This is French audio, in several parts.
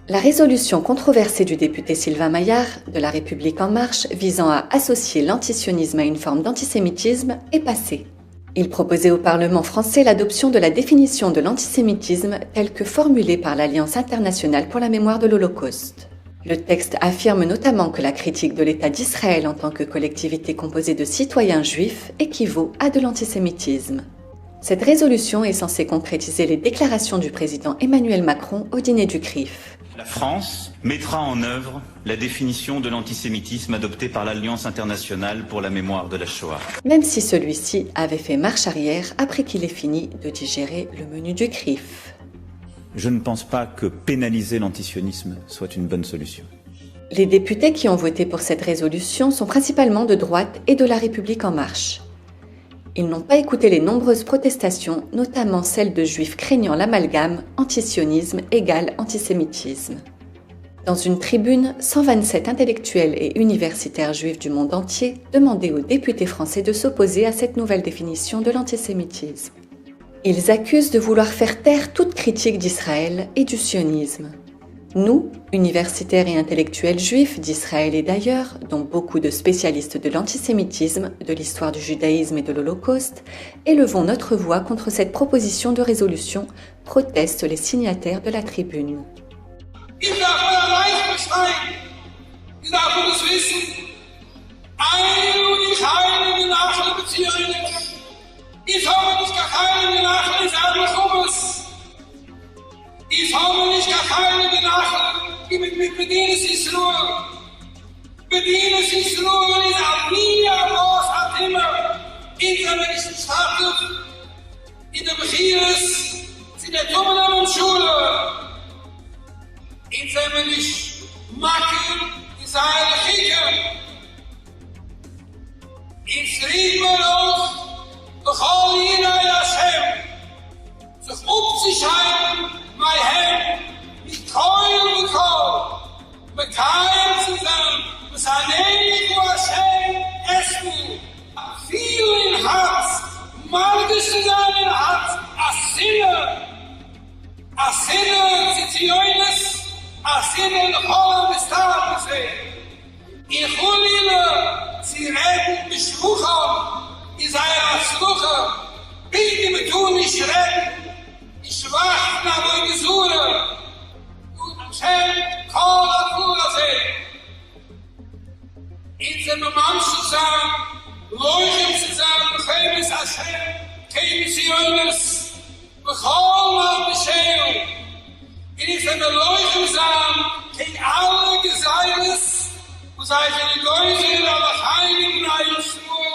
La résolution controversée du député Sylvain Maillard, de La République En Marche, visant à associer l'antisionisme à une forme d'antisémitisme, est passée. Il proposait au Parlement français l'adoption de la définition de l'antisémitisme telle que formulée par l'Alliance internationale pour la mémoire de l'Holocauste. Le texte affirme notamment que la critique de l'État d'Israël en tant que collectivité composée de citoyens juifs équivaut à de l'antisémitisme. Cette résolution est censée concrétiser les déclarations du président Emmanuel Macron au dîner du CRIF. La France mettra en œuvre la définition de l'antisémitisme adoptée par l'Alliance internationale pour la mémoire de la Shoah. Même si celui-ci avait fait marche arrière après qu'il ait fini de digérer le menu du CRIF. Je ne pense pas que pénaliser l'antisionisme soit une bonne solution. Les députés qui ont voté pour cette résolution sont principalement de droite et de La République En Marche. Ils n'ont pas écouté les nombreuses protestations, notamment celles de juifs craignant l'amalgame antisionisme égale antisémitisme. Dans une tribune, 127 intellectuels et universitaires juifs du monde entier demandaient aux députés français de s'opposer à cette nouvelle définition de l'antisémitisme. Ils accusent de vouloir faire taire toute critique d'Israël et du sionisme. Nous, universitaires et intellectuels juifs d'Israël et d'ailleurs, dont beaucoup de spécialistes de l'antisémitisme, de l'histoire du judaïsme et de l'Holocauste, élevons notre voix contre cette proposition de résolution, protestent les signataires de la tribune. Ich habe nicht gar keine Gedanken mit Bedienen Israel. Bedienen Israel ist auch nie was hat immer. In der nächsten Stadt, in der Bechiris, in der Tummeln und Schule. In der nicht machen, in seine Kicken. In Friedmann, bechol Jina Yashem. Sich aufzuscheiden, my head, mit Keul und Kohl, mit keinem zusammen, mit seinem Hashem essen, viel in Herz, malgisch zu sein in Herz, a Sinne, Zizioines, a Sinne in Holland des Tages sehen. Ich hol ihnen, sie reden beschwuchen, ihr seid als Luche, bitte mir tun nicht reden, ich wach nach der Gesuche und am Schem Kohl und Kula sehen. In seinem Mann zusammen, Leuchten zusammen, Chemis Hashem, Chemis Jönes, Bechol mal Beschehung. In seinem Leuchten zusammen, gegen alle Geseines, und sei für die Geuze, aber heiligen Eilschwur,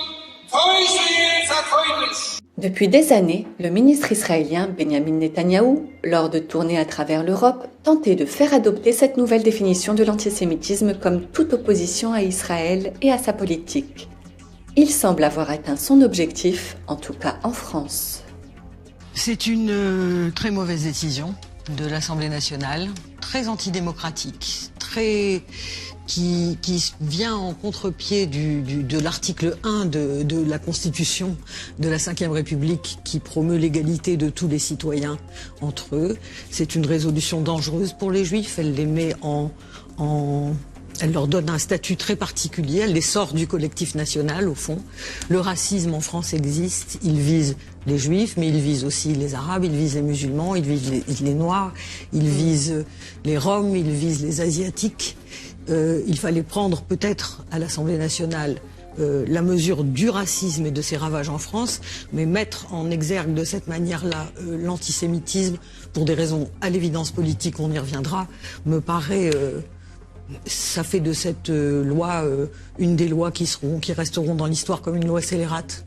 täusche jetzt erkäulich. Depuis des années, le ministre israélien Benjamin Netanyahou, lors de tournées à travers l'Europe, tentait de faire adopter cette nouvelle définition de l'antisémitisme comme toute opposition à Israël et à sa politique. Il semble avoir atteint son objectif, en tout cas en France. C'est une très mauvaise décision de l'Assemblée nationale, très antidémocratique, qui vient en contre-pied de l'article 1 de la Constitution de la Ve République qui promeut l'égalité de tous les citoyens entre eux. C'est une résolution dangereuse pour les Juifs, elle les met elle leur donne un statut très particulier, elle les sort du collectif national au fond. Le racisme en France existe, il vise les Juifs, mais il vise aussi les Arabes, il vise les musulmans, il vise les Noirs, il vise les Roms, il vise les Asiatiques. Il fallait prendre peut-être à l'Assemblée nationale la mesure du racisme et de ses ravages en France, mais mettre en exergue de cette manière-là l'antisémitisme, pour des raisons à l'évidence politique, on y reviendra, me paraît... ça fait de cette loi une des lois qui resteront dans l'histoire comme une loi scélérate.